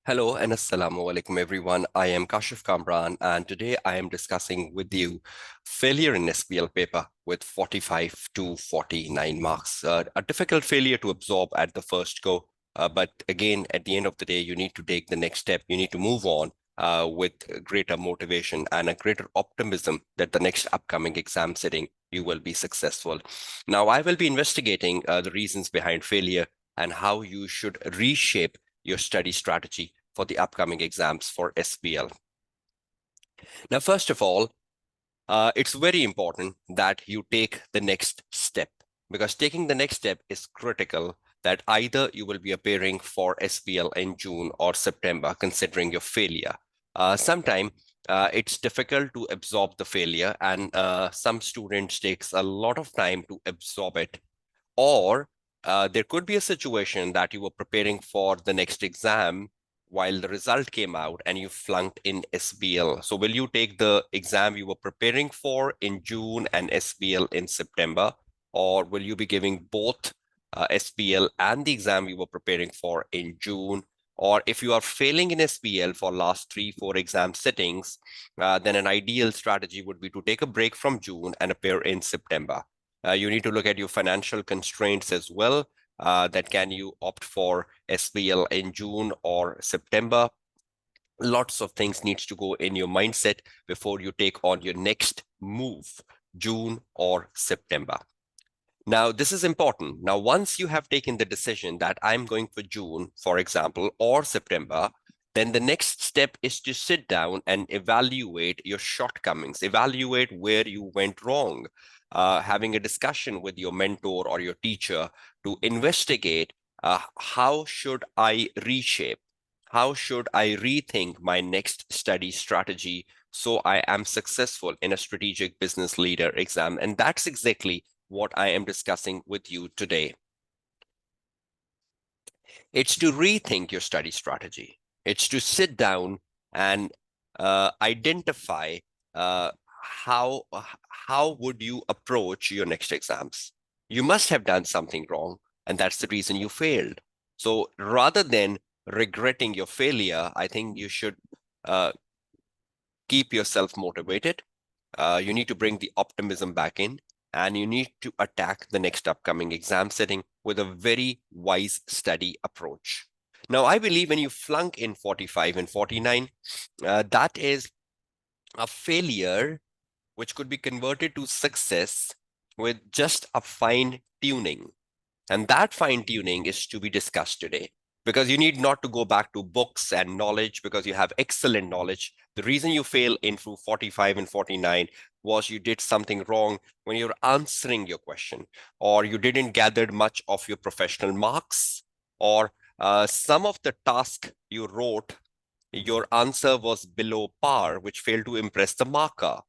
Hello and assalamu alaikum everyone. I am Kashif Kamran and today I am discussing with you failure in SBL paper with 45 to 49 marks. A difficult failure to absorb at the first go, but again, at the end of the day, you need to take the next step. You need to move on with greater motivation and a greater optimism that the next upcoming exam sitting, you will be successful. Now, I will be investigating the reasons behind failure and how you should reshape your study strategy for the upcoming exams for SBL. Now, first of all, it's very important that you take the next step, because taking the next step is critical, that either you will be appearing for SBL in June or September, considering your failure. Sometimes it's difficult to absorb the failure, and some students takes a lot of time to absorb it. Or there could be a situation that you were preparing for the next exam while the result came out and you flunked in SBL. So will you take the exam you were preparing for in June and SBL in September? Or will you be giving both SBL and the exam you were preparing for in June? Or if you are failing in SBL for last 3-4 exam sittings, then an ideal strategy would be to take a break from June and appear in September. You need to look at your financial constraints as well. That can you opt for SBL in June or September? Lots of things needs to go in your mindset before you take on your next move, June or September. Now, this is important. Now, once you have taken the decision that I'm going for June, for example, or September, then the next step is to sit down and evaluate your shortcomings, evaluate where you went wrong, having a discussion with your mentor or your teacher to investigate how should I reshape, how should I rethink my next study strategy so I am successful in a strategic business leader exam. And that's exactly what I am discussing with you today. It's to rethink your study strategy. It's to sit down and identify how would you approach your next exams. You must have done something wrong, and that's the reason you failed. So rather than regretting your failure, I think you should keep yourself motivated. You need to bring the optimism back in, and you need to attack the next upcoming exam setting with a very wise study approach. Now, I believe when you flunk in 45 and 49, that is a failure which could be converted to success with just a fine tuning. And that fine tuning is to be discussed today, because you need not to go back to books and knowledge, because you have excellent knowledge. The reason you fail in through 45 and 49 was you did something wrong when you're answering your question, or you didn't gather much of your professional marks, or some of the task you wrote, your answer was below par, which failed to impress the marker,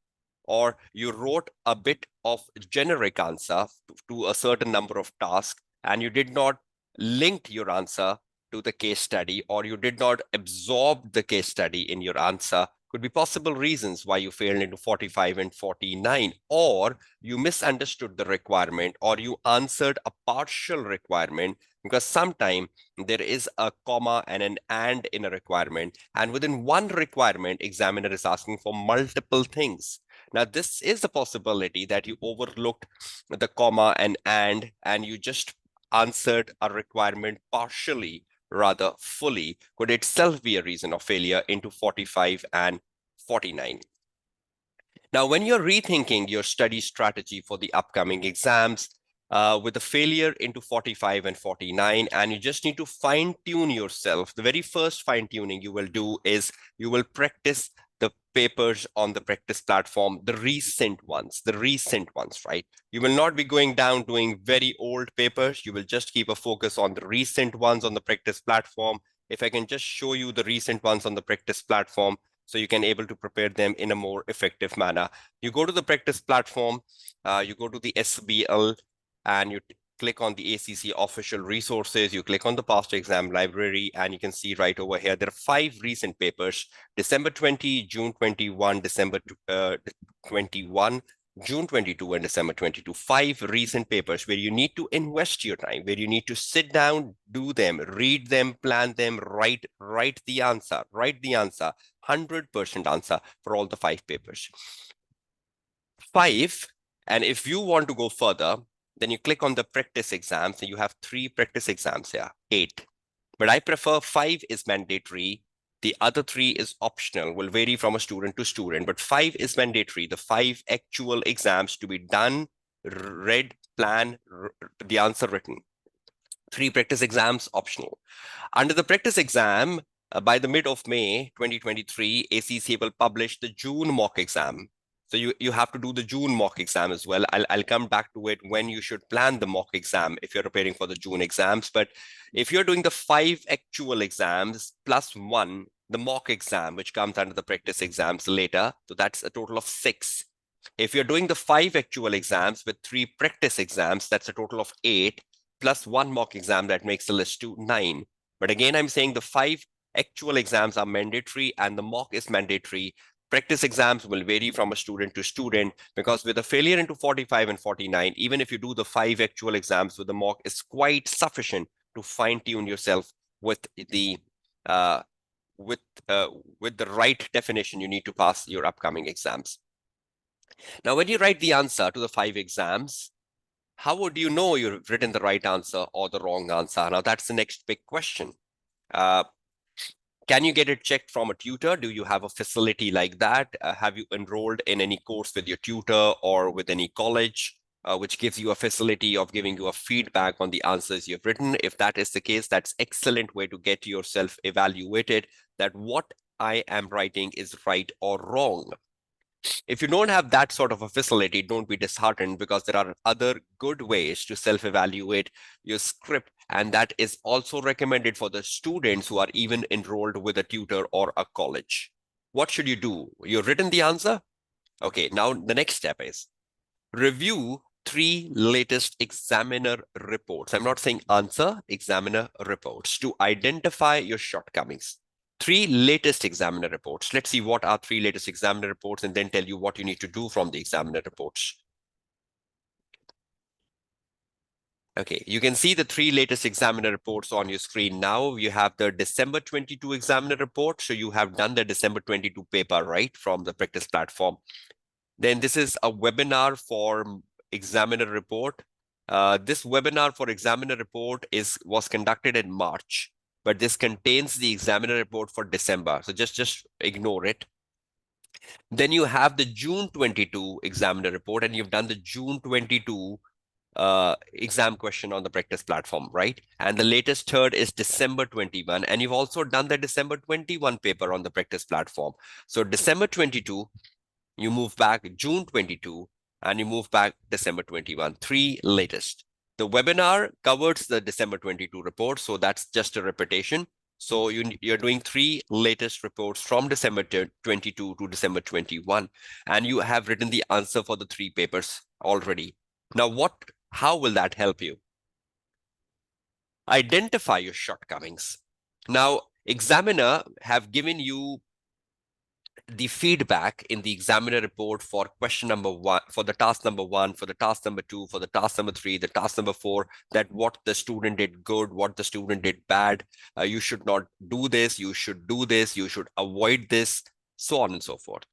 or you wrote a bit of generic answer to a certain number of tasks and you did not link your answer to the case study, or you did not absorb the case study in your answer. Could be possible reasons why you failed into 45 and 49, or you misunderstood the requirement, or you answered a partial requirement, because sometimes there is a comma and an and in a requirement, and within one requirement, examiner is asking for multiple things. Now, this is a possibility that you overlooked the comma and you just answered a requirement partially rather fully, could itself be a reason of failure into 45 and 49. Now, when you're rethinking your study strategy for the upcoming exams, with a failure into 45 and 49, and you just need to fine tune yourself, the very first fine tuning you will do is you will practice the papers on the practice platform, the recent ones, right? You will not be going down doing very old papers. You will just keep a focus on the recent ones on the practice platform. If I can just show you the recent ones on the practice platform, so you can able to prepare them in a more effective manner. You go to the practice platform, you go to the SBL, and you click on the ACC official resources, you click on the past exam library, and you can see right over here, there are 5 recent papers, December 20, June 21, December 21, June 22 and December 22, 5 recent papers where you need to invest your time, where you need to sit down, do them, read them, plan them, write the answer, 100% answer for all the 5 papers. 5, and if you want to go further, then you click on the practice exams and you have 3 practice exams here, 8. But I prefer 5 is mandatory. The other 3 is optional, will vary from a student to student, but 5 is mandatory. The 5 actual exams to be done, read, plan, the answer written. 3 practice exams optional. Under the practice exam, by the mid of May 2023, ACC will publish the June mock exam. So you have to do the June mock exam as well. I'll come back to it when you should plan the mock exam if you're preparing for the June exams. But if you're doing the 5 actual exams plus 1, the mock exam, which comes under the practice exams later, so that's a total of 6. If you're doing the 5 actual exams with 3 practice exams, that's a total of 8, plus 1 mock exam, that makes the list to 9. But again, I'm saying the 5 actual exams are mandatory and the mock is mandatory. Practice exams will vary from a student to student, because with a failure into 45 and 49, even if you do the 5 actual exams with the mock, is quite sufficient to fine tune yourself with the right definition you need to pass your upcoming exams. Now, when you write the answer to the 5 exams, how would you know you've written the right answer or the wrong answer? Now, that's the next big question. Can you get it checked from a tutor? Do you have a facility like that? Have you enrolled in any course with your tutor or with any college, which gives you a facility of giving you a feedback on the answers you've written? If that is the case, that's an excellent way to get yourself evaluated that what I am writing is right or wrong. If you don't have that sort of a facility, don't be disheartened, because there are other good ways to self-evaluate your script. And that is also recommended for the students who are even enrolled with a tutor or a college. What should you do? You've written the answer? Okay, now the next step is review 3 latest examiner reports. I'm not saying answer, examiner reports, to identify your shortcomings. 3 latest examiner reports. Let's see what are 3 latest examiner reports and then tell you what you need to do from the examiner reports. Okay, you can see the 3 latest examiner reports on your screen now. You have the December 22 examiner report. So you have done the December 22 paper, right, from the practice platform. Then this is a webinar for examiner report. This webinar for examiner report was conducted in March, but this contains the examiner report for December. So just ignore it. Then you have the June 22 examiner report, and you've done the June 22 exam question on the practice platform, right? And the latest third is December 21, and you've also done the December 21 paper on the practice platform. So December 22, you move back June 22, and you move back December 21, 3 latest. The webinar covers the December 22 report, so that's just a repetition. So you're doing 3 latest reports from December 22 to December 21, and you have written the answer for the 3 papers already. Now, how will that help you? Identify your shortcomings. Now, examiner have given you the feedback in the examiner report for question number 1, for the task number 1, for the task number 2, for the task number 3, the task number 4, that what the student did good, what the student did bad, you should not do this, you should do this, you should avoid this, so on and so forth.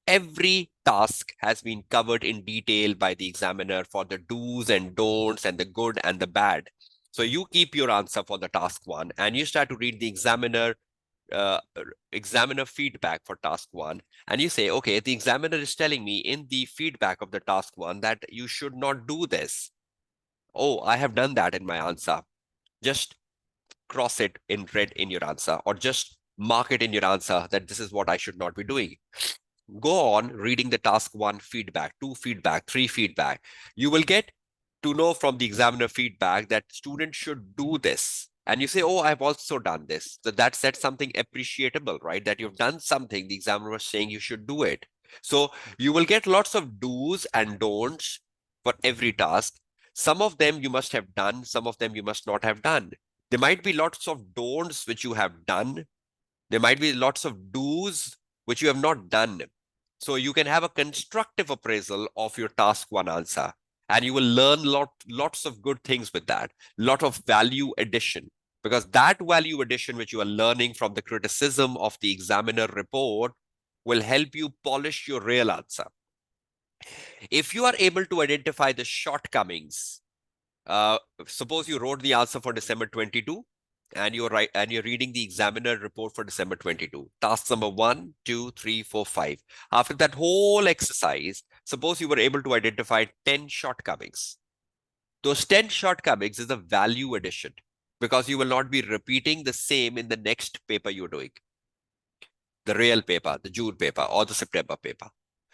Every task has been covered in detail by the examiner for the do's and don'ts and the good and the bad. So you keep your answer for the task 1 and you start to read the examiner feedback for task 1, and you say, okay, the examiner is telling me in the feedback of the task 1 that you should not do this. Oh, I have done that in my answer. Just cross it in red in your answer, or just mark it in your answer that this is what I should not be doing. Go on reading the task 1 feedback, 2 feedback, 3 feedback. You will get to know from the examiner feedback that students should do this. And you say, oh, I've also done this. So that's something appreciable, right? That you've done something the examiner was saying you should do it. So you will get lots of do's and don'ts for every task. Some of them you must have done, some of them you must not have done. There might be lots of don'ts which you have done. There might be lots of do's which you have not done. So you can have a constructive appraisal of your task one answer, and you will learn lots of good things with that, lot of value addition, because that value addition which you are learning from the criticism of the examiner report will help you polish your real answer. If you are able to identify the shortcomings, suppose you wrote the answer for December 22 and you're reading the examiner report for December 22, task number 1, 2, 3, 4, 5. After that whole exercise, suppose you were able to identify 10 shortcomings. Those 10 shortcomings is a value addition, because you will not be repeating the same in the next paper you're doing, the real paper, the June paper, or the September paper.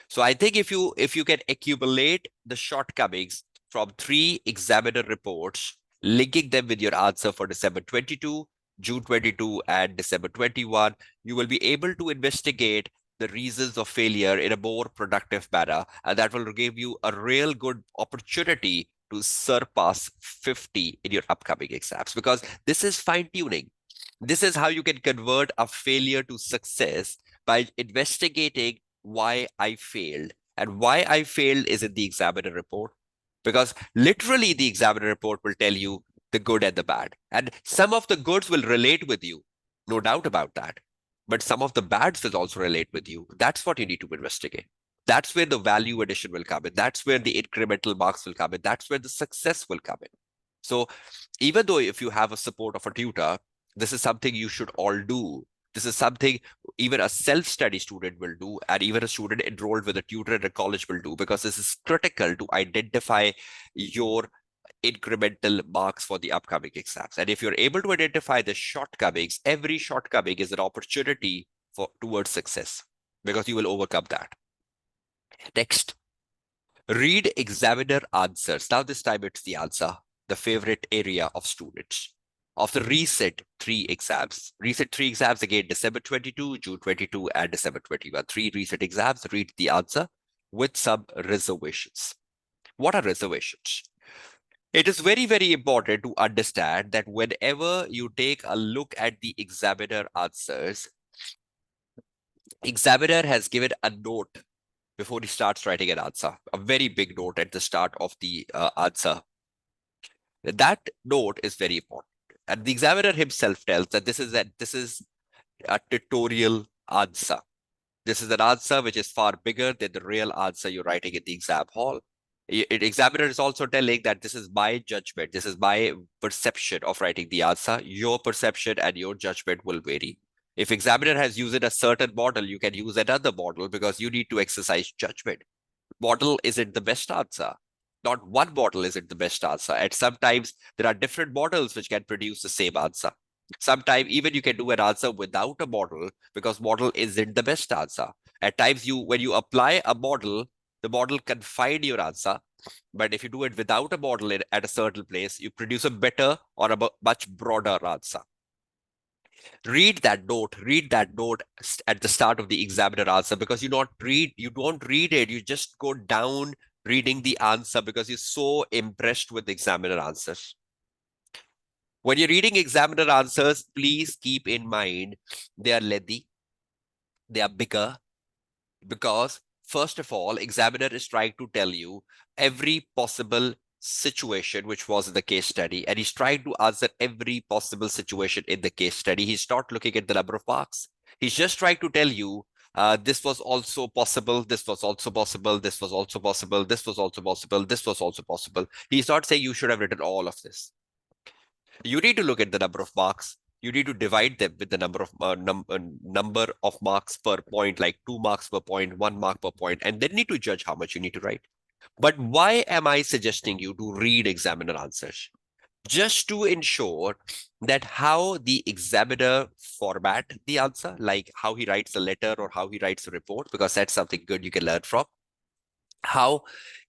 So I think if you can accumulate the shortcomings from 3 examiner reports, linking them with your answer for December 22, June 22, and December 21, you will be able to investigate the reasons of failure in a more productive manner, and that will give you a real good opportunity to surpass 50 in your upcoming exams, because this is fine tuning. This is how you can convert a failure to success, by investigating why I failed. And why I failed is in the examiner report, because literally the examiner report will tell you the good and the bad. And some of the goods will relate with you, no doubt about that. But some of the bads will also relate with you. That's what you need to investigate. That's where the value addition will come in. That's where the incremental marks will come in. That's where the success will come in. So even though if you have a support of a tutor, this is something you should all do. This is something even a self-study student will do, and even a student enrolled with a tutor at a college will do, because this is critical to identify your incremental marks for the upcoming exams. And if you're able to identify the shortcomings, every shortcoming is an opportunity towards success, because you will overcome that. Next, read examiner answers. Now this time it's the answer, the favorite area of students. Of the recent 3 exams. Recent 3 exams, again, December 22, June 22, and December 21. 3 recent exams, read the answer with some reservations. What are reservations? It is very, very important to understand that whenever you take a look at the examiner answers, examiner has given a note before he starts writing an answer, a very big note at the start of the answer. That note is very important. And the examiner himself tells that this is a tutorial answer. This is an answer which is far bigger than the real answer you're writing in the exam hall. Examiner is also telling that this is my judgment. This is my perception of writing the answer. Your perception and your judgment will vary. If examiner has used a certain model, you can use another model, because you need to exercise judgment. Model isn't the best answer. Not one model isn't the best answer. And sometimes there are different models which can produce the same answer. Sometimes even you can do an answer without a model, because model isn't the best answer. At times when you apply a model, the model can find your answer. But if you do it without a model at a certain place, you produce a better or a much broader answer. Read that note at the start of the examiner answer, because you don't read it, you just go down reading the answer, because you're so impressed with the examiner answers. When you're reading examiner answers, please keep in mind they are lengthy, they are bigger, because first of all, examiner is trying to tell you every possible situation which was in the case study, and he's trying to answer every possible situation in the case study. He's not looking at the number of marks. He's just trying to tell you this was also possible, this was also possible, this was also possible, this was also possible, this was also possible. He's not saying you should have written all of this. You need to look at the number of marks. You need to divide them with the number of marks per point, like 2 marks per point, 1 mark per point, and then need to judge how much you need to write. But why am I suggesting you to read examiner answers? Just to ensure that how the examiner format the answer, like how he writes a letter or how he writes a report, because that's something good you can learn from. How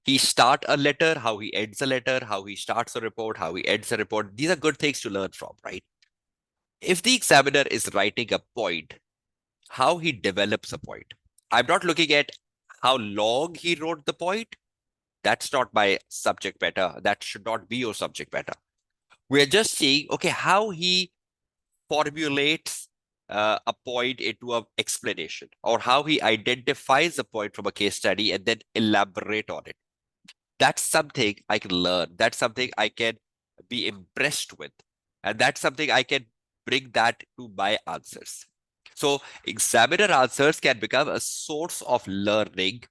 he start a letter, how he ends a letter, how he starts a report, how he ends a report. These are good things to learn from, right? If the examiner is writing a point, how he develops a point. I'm not looking at how long he wrote the point. That's not my subject matter. That should not be your subject matter. We're just seeing, okay, how he formulates a point into an explanation, or how he identifies a point from a case study and then elaborate on it. That's something I can learn. That's something I can be impressed with. And that's something I can bring that to my answers. So examiner answers can become a source of learning.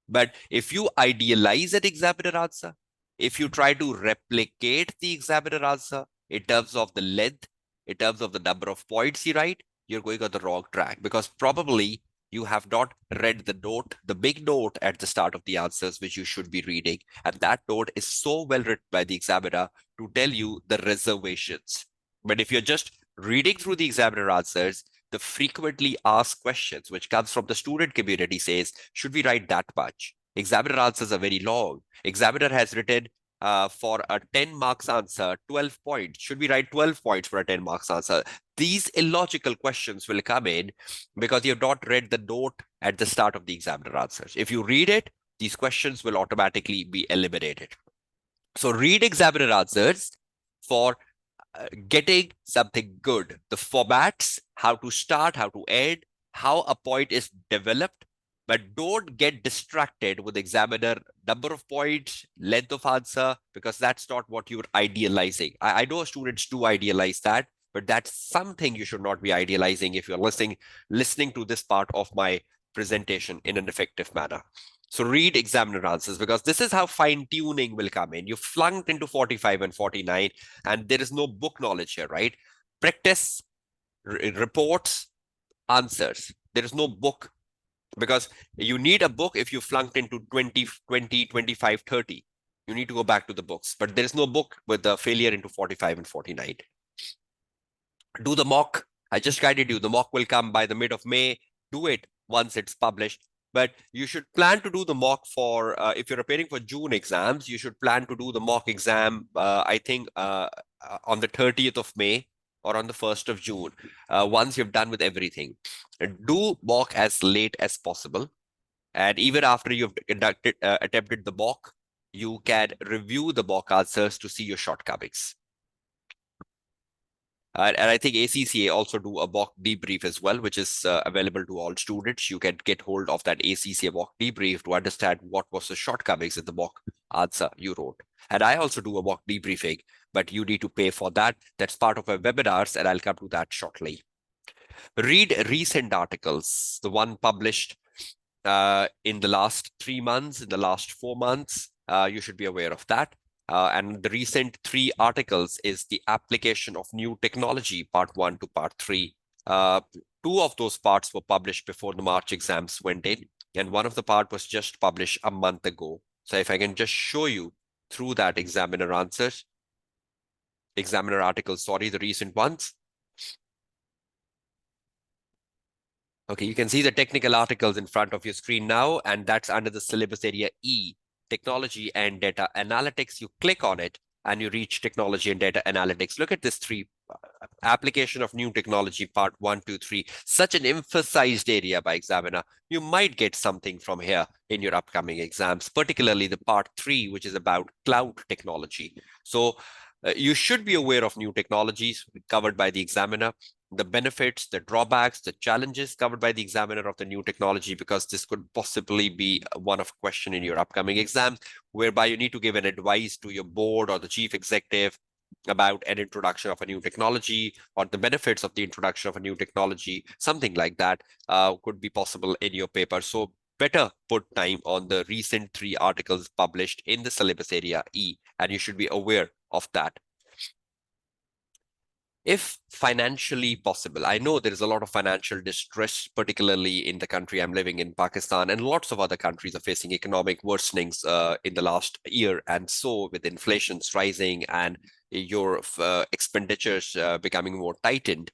But if you idealize an examiner answer, if you try to replicate the examiner answer in terms of the length, in terms of the number of points you write, you're going on the wrong track, because probably you have not read the note, the big note at the start of the answers, which you should be reading. And that note is so well written by the examiner to tell you the reservations. But if you're just reading through the examiner answers, the frequently asked questions, which comes from the student community, says, should we write that much? Examiner answers are very long. Examiner has written for a 10 marks answer, 12 points. Should we write 12 points for a 10 marks answer? These illogical questions will come in because you have not read the note at the start of the examiner answers. If you read it, these questions will automatically be eliminated. So read examiner answers for getting something good. The formats, how to start, how to end, how a point is developed, but don't get distracted with examiner number of points, length of answer, because that's not what you're idealizing. I know students do idealize that, but that's something you should not be idealizing if you're listening to this part of my presentation in an effective manner. So read examiner answers, because this is how fine tuning will come in. You flunked into 45 and 49, and there is no book knowledge here, right? Practice, reports, answers. There is no book, because you need a book if you flunked into 20, 20, 25, 30. You need to go back to the books, but there is no book with the failure into 45 and 49. Do the mock. I just guided you. The mock will come by the mid of May. Do it once it's published. But you should plan to do the mock for, if you're preparing for June exams, you should plan to do the mock exam, I think, on the 30th of May or on the 1st of June, once you've done with everything. Do mock as late as possible. And even after you've attempted the mock, you can review the mock answers to see your shortcomings. And I think ACCA also do a walk debrief as well, which is available to all students. You can get hold of that ACCA walk debrief to understand what was the shortcomings in the mock answer you wrote. And I also do a walk debriefing, but you need to pay for that. That's part of our webinars, and I'll come to that shortly. Read recent articles, the one published in the last 3 months, in the last 4 months. You should be aware of that. And the recent 3 articles is the application of new technology, part 1 to part 3. 2 of those parts were published before the March exams went in, and one of the part was just published a month ago. So if I can just show you through that examiner articles, the recent ones. Okay, you can see the technical articles in front of your screen now, and that's under the syllabus area E, technology and data analytics. You click on it and you reach technology and data analytics. Look at this 3, application of new technology, part 1, 2, 3, such an emphasized area by examiner. You might get something from here in your upcoming exams, particularly the part 3, which is about cloud technology. So you should be aware of new technologies covered by the examiner, the benefits, the drawbacks, the challenges covered by the examiner of the new technology, because this could possibly be one of question in your upcoming exams, whereby you need to give an advice to your board or the chief executive about an introduction of a new technology or the benefits of the introduction of a new technology. Something like that could be possible in your paper. So better put time on the recent 3 articles published in the syllabus area E, and you should be aware of that. If financially possible, I know there is a lot of financial distress, particularly in the country I'm living in, Pakistan, and lots of other countries are facing economic worsenings in the last year. And so with inflations rising and your expenditures becoming more tightened,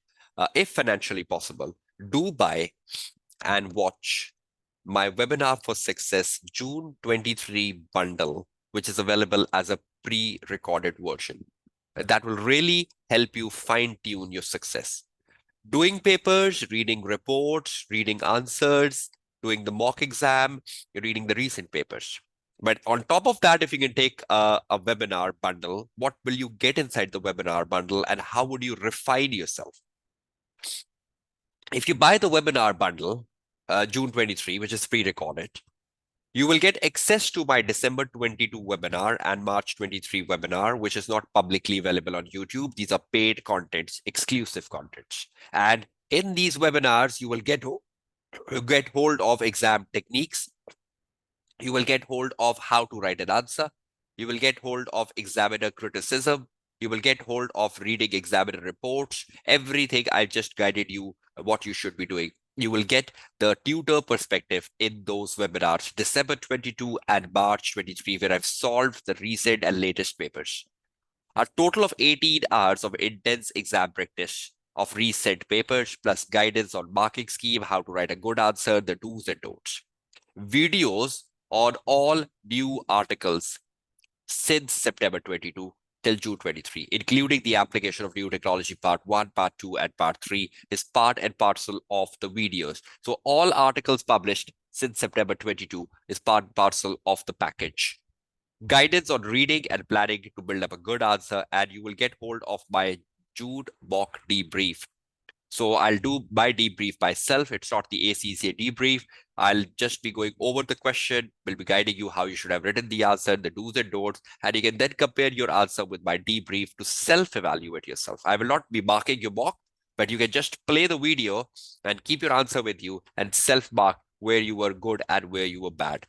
if financially possible, do buy and watch my Webinar for Success June 23 bundle, which is available as a pre-recorded version. That will really help you fine-tune your success. Doing papers, reading reports, reading answers, doing the mock exam, reading the recent papers. But on top of that, if you can take a webinar bundle, what will you get inside the webinar bundle and how would you refine yourself? If you buy the webinar bundle, June 23, which is pre-recorded, you will get access to my December 22 webinar and March 23 webinar, which is not publicly available on YouTube. These are paid contents, exclusive contents. And in these webinars, you will get hold of exam techniques. You will get hold of how to write an answer. You will get hold of examiner criticism. You will get hold of reading examiner reports. Everything I've just guided you what you should be doing. You will get the tutor perspective in those webinars, December 22 and March 23, where I've solved the recent and latest papers. A total of 18 hours of intense exam practice of recent papers, plus guidance on marking scheme, how to write a good answer, the do's and don'ts. Videos on all new articles since September 22 till June 23, including the application of new technology part 1, part 2, and part 3 is part and parcel of the videos. So all articles published since September 22 is part and parcel of the package. Guidance on reading and planning to build up a good answer, and you will get hold of my June mock debrief. So I'll do my debrief myself. It's not the ACC debrief. I'll just be going over the question, will be guiding you how you should have written the answer, the do's and don'ts, and you can then compare your answer with my debrief to self-evaluate yourself. I will not be marking your mock, but you can just play the video and keep your answer with you and self-mark where you were good and where you were bad.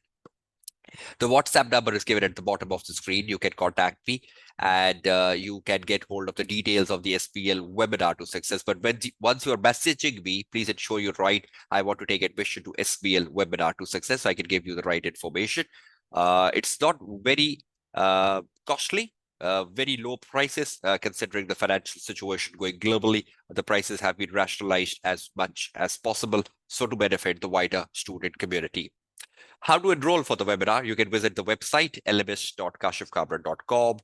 The WhatsApp number is given at the bottom of the screen. You can contact me and you can get hold of the details of the SBL webinar to success. But once you're messaging me, please ensure you write, I want to take admission to SBL webinar to success, so I can give you the right information. It's not very costly. Very low prices considering the financial situation going globally. The prices have been rationalized as much as possible, so to benefit the wider student community. How to enroll for the webinar? You can visit the website lms.kashifkabra.com.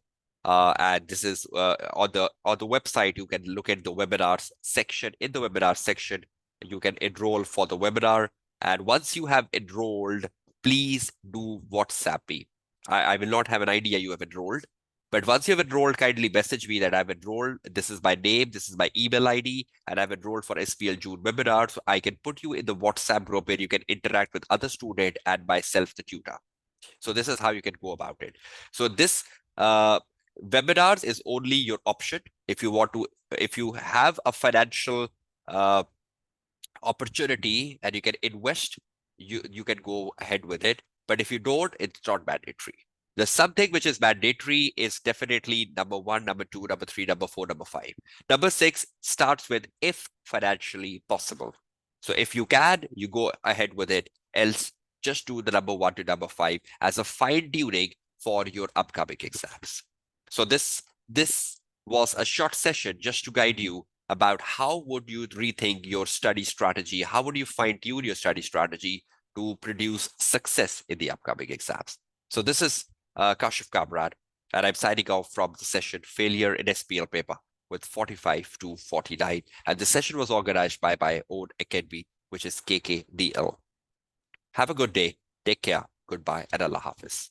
And this is on the website. You can look at the webinars section. In the webinar section, you can enroll for the webinar. And once you have enrolled, please do WhatsApp me. I will not have an idea you have enrolled. But once you have enrolled, kindly message me that I've enrolled. This is my name, this is my email ID, and I've enrolled for SBL June webinar. So I can put you in the WhatsApp group where you can interact with other student and myself, the tutor. So this is how you can go about it. So this webinars is only your option if you want to, if you have a financial opportunity and you can invest, you can go ahead with it. But if you don't, it's not mandatory. The something which is mandatory is definitely number 1, number 2, number 3, number 4, number 5. Number 6 starts with if financially possible. So if you can, you go ahead with it. Else, just do the number 1 to number 5 as a fine tuning for your upcoming exams. So this was a short session just to guide you about how would you rethink your study strategy, how would you fine tune your study strategy to produce success in the upcoming exams. So this is Kashif Kamran, and I'm signing off from the session Failure in SBL paper with 45 to 49. And the session was organized by my own academy, which is KKDL. Have a good day. Take care. Goodbye and Allah Hafiz.